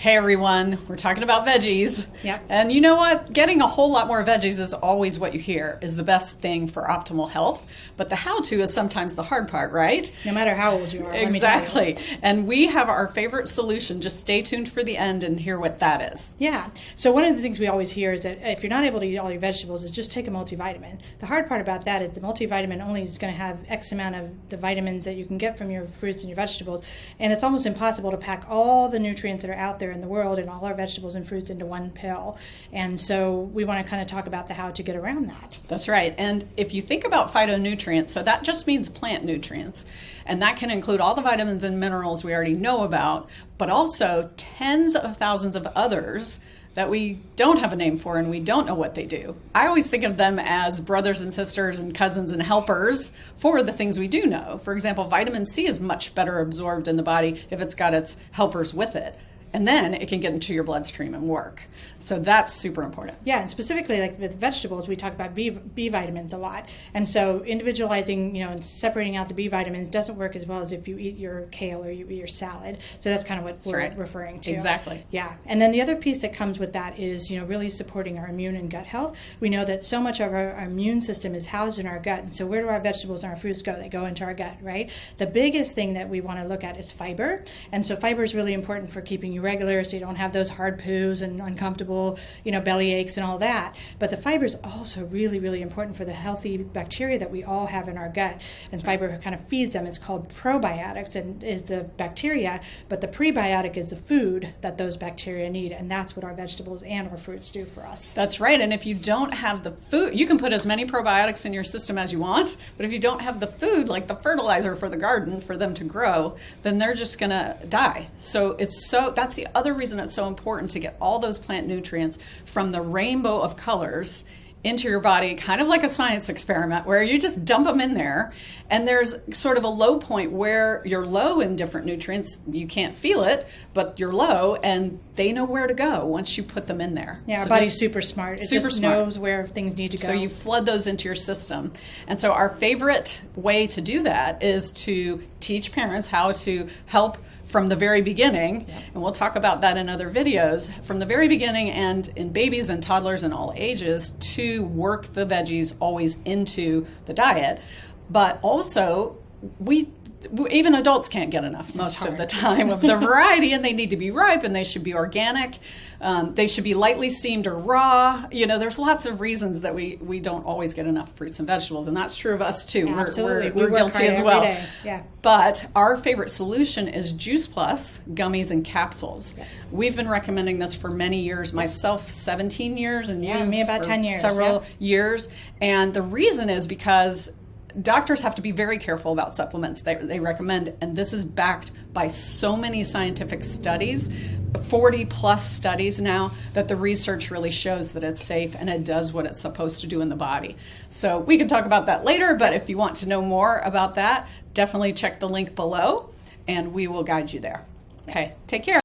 Hey everyone, we're talking about veggies. Yep. And you know what? Getting a whole lot more veggies is always what you hear is the best thing for optimal health. But the how-to is sometimes the hard part, right? No matter how old you are. Exactly. And we have our favorite solution. Just stay tuned for the end and hear what that is. Yeah. So one of the things we always hear is that if you're not able to eat all your vegetables, is just take a multivitamin. The hard part about that is the multivitamin only is going to have X amount of the vitamins that you can get from your fruits and your vegetables. And it's almost impossible to pack all the nutrients that are out there in the world and all our vegetables and fruits into one pill. And so we want to kind of talk about the how to get around that. That's right. And if you think about phytonutrients, so that just means plant nutrients. And that can include all the vitamins and minerals we already know about, but also tens of thousands of others that we don't have a name for and we don't know what they do. I always think of them as brothers and sisters and cousins and helpers for the things we do know. For example, vitamin C is much better absorbed in the body if it's got its helpers with it. And then it can get into your bloodstream and work. So that's super important. Yeah, and specifically like with vegetables, we talk about B vitamins a lot. And so individualizing, and separating out the B vitamins doesn't work as well as if you eat your kale or you eat your salad. So that's kind of what we're referring to. Exactly. Yeah. And then the other piece that comes with that is, really supporting our immune and gut health. We know that so much of our immune system is housed in our gut. And so where do our vegetables and our fruits go? They go into our gut, right? The biggest thing that we want to look at is fiber. And so fiber is really important for keeping you regular so you don't have those hard poos and uncomfortable, belly aches and all that. But the fiber is also really, really important for the healthy bacteria that we all have in our gut. And fiber kind of feeds them. It's called probiotics and is the bacteria, but the prebiotic is the food that those bacteria need. And that's what our vegetables and our fruits do for us. That's right. And if you don't have the food, you can put as many probiotics in your system as you want. But if you don't have the food, like the fertilizer for the garden for them to grow, then they're just going to die. So that's the other reason it's so important to get all those plant nutrients from the rainbow of colors into your body, kind of like a science experiment where you just dump them in there. And there's sort of a low point where you're low in different nutrients. You can't feel it, but you're low and they know where to go once you put them in there. Yeah, our body's super smart. It just knows where things need to go. So you flood those into your system. And so our favorite way to do that is to teach parents how to help from the very beginning, and we'll talk about that in other videos, from the very beginning and in babies and toddlers and all ages to work the veggies always into the diet. But also, even adults can't get enough most of the time of the variety, and they need to be ripe and they should be organic. They should be lightly steamed or raw. There's lots of reasons that we don't always get enough fruits and vegetables, and that's true of us too. Yeah, absolutely. We're guilty as well. Yeah. But our favorite solution is Juice Plus gummies and capsules. Yeah. We've been recommending this for many years, myself 17 years, and you me about 10 years. Several years. And the reason is because doctors have to be very careful about supplements they recommend, and this is backed by so many scientific studies, 40 plus studies now, that the research really shows that it's safe and it does what it's supposed to do in the body. So we can talk about that later, but if you want to know more about that, definitely check the link below and we will guide you there. Okay, take care.